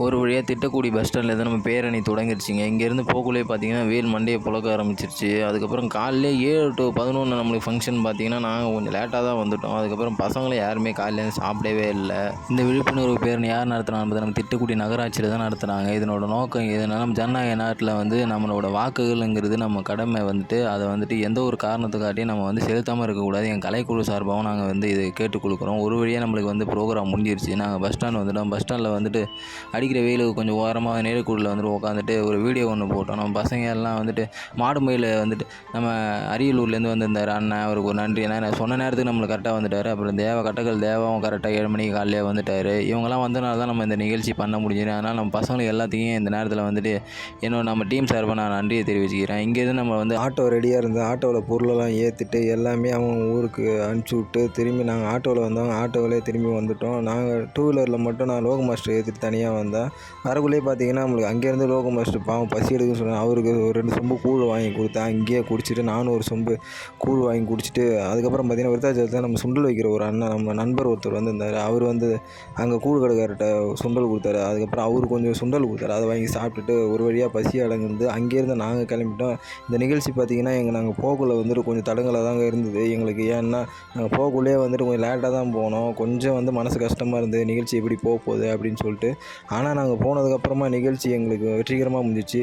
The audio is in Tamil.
ஒரு வழியாக திட்டக்குடி பஸ் ஸ்டாண்ட்லேருந்து நம்ம பேரணி தொடங்கிருச்சுங்க. இங்கேருந்து போகக்குள்ளே பார்த்தீங்கன்னா, வெயில் மண்டைய பொளக்க ஆரம்பிச்சிருச்சு. அதுக்கப்புறம் காலையிலே 7 டூ 11 நம்மளுக்கு ஃபங்க்ஷன் பார்த்தீங்கன்னா, நாங்கள் கொஞ்சம் லேட்டாக தான் வந்துட்டோம். அதுக்கப்புறம் பசங்களும் யாருமே காலையிலேருந்து சாப்பிடவே இல்ல. இந்த விழிப்புணர்வு பேரணி யார் நடத்துனாங்கன்னு பார்த்தா, நம்ம திட்டக்குடி நகராட்சியில தான் நடத்துனாங்க. இதனோட நோக்கம் எதுனா, நம்ம ஜனநாயக நாட்டில வந்து நம்மளோட வாக்குகள்ங்கிறது நம்ம கடமை வந்துட்டு, அதை வந்துட்டு எந்த ஒரு காரணத்துக்காட்டியும் நம்ம வந்து செலுத்தாம இருக்கக்கூடாது. என் கலைக்குழு சார்பாகவும் நாங்கள் வந்து இதை கேட்டுக் குடுக்குறோம். ஒரு வழியாக நம்மளுக்கு வந்து ப்ரோகிராம் முடிஞ்சிருச்சு. நாங்கள் பஸ் ஸ்டாண்ட் வந்துட்டோம். பஸ் ஸ்டாண்டில வந்துட்டு அடிக்கிற வெயிலுக்கு கொஞ்சம் ஓரமா நிழற்குடில வந்துட்டு உட்காந்துட்டு ஒரு வீடியோ ஒன்று போட்டோம். நம்ம பசங்க எல்லாம் வந்துட்டு மாடு மயில வந்துட்டு நம்ம அரியலூர்லேருந்து வந்திருந்தார் அண்ணன். அவருக்கு ஒரு நன்றி. ஏன்னா நான் சொன்ன நேரத்துக்கு நம்மளுக்கு கரெக்டாக வந்துட்டார். அப்புறம் கட்டக்கல் தேவாவும் கரெக்டாக 7 மணிக்கு காலையிலே வந்துட்டார். இவங்கெல்லாம் வந்தனால தான் நம்ம இந்த நிகழ்ச்சி பண்ண முடிஞ்சுது. அதனால் நம்ம பசங்களுக்கு எல்லாத்துக்கும் இந்த நேரத்தில் வந்துட்டு நம்ம டீம் சார்பாக நான் நன்றியை தெரிவிச்சுக்கிறேன். இங்கேருந்து நம்ம வந்து ஆட்டோ ரெடியாக இருந்தது. ஆட்டோவில் பொருளெல்லாம் ஏற்றிட்டு எல்லாமே அவங்க ஊருக்கு அனுப்பிச்சி விட்டு திரும்பி நாங்கள் ஆட்டோவில் வந்தோம். ஆட்டோவிலே திரும்பி வந்துவிட்டோம். நாங்கள் டூ வீலரில் மட்டும் நான் லோக மாஸ்டர் ஏற்றிட்டு தனியாக வந்தேன். வரக்குள்ளேயே பார்த்தீங்கன்னா நம்மளுக்கு அங்கேருந்து லோக மாஸ்டர் பாவம் பசி எடுக்குன்னு சொன்னாங்க. அவருக்கு ஒரு 2 சொம்பு கூழ் வாங்கி கொடுத்தேன். அங்கேயே குடிச்சிட்டு நானும் ஒரு சொம்பு கூழ் வாங்கி குடிச்சிட்டு அதுக்கப்புறம் பார்த்தீங்கன்னா விருத்தாச்சலத்தில் நம்ம சுண்டல் வைக்கிற ஒரு அண்ணன் நம்ம நண்பர் ஒருத்தர் வந்திருந்தார். அவர் வந்து அங்கே கூழ் கடைக்காரர்கிட்ட சுண்டல் கொடுத்தாரு. அதுக்கப்புறம் அவரு கொஞ்சம் சுண்டல் கொடுத்தாரு. அதை வாங்கி சாப்பிட்டுட்டு ஒரு வழியாக பசி அடங்குது. அங்கேருந்து நாங்கள் கிளம்பிட்டோம். இந்த நிகழ்ச்சி பார்த்தீங்கன்னா நாங்கள் போகக்குள்ள வந்துட்டு கொஞ்சம் தடங்கலாக தாங்க இருந்தது எங்களுக்கு. ஏன்னா நாங்கள் போகக்குள்ளேயே வந்துட்டு கொஞ்சம் லேட்டாக தான் போனோம். கொஞ்சம் வந்து மனசு கஷ்டமாக இருந்தது, நிகழ்ச்சி எப்படி போகுது அப்படின்னு சொல்லிட்டு. ஆனால் நாங்கள் போனதுக்கப்புறமா நிகழ்ச்சி எங்களுக்கு வெற்றிகரமாக முடிஞ்சிச்சு.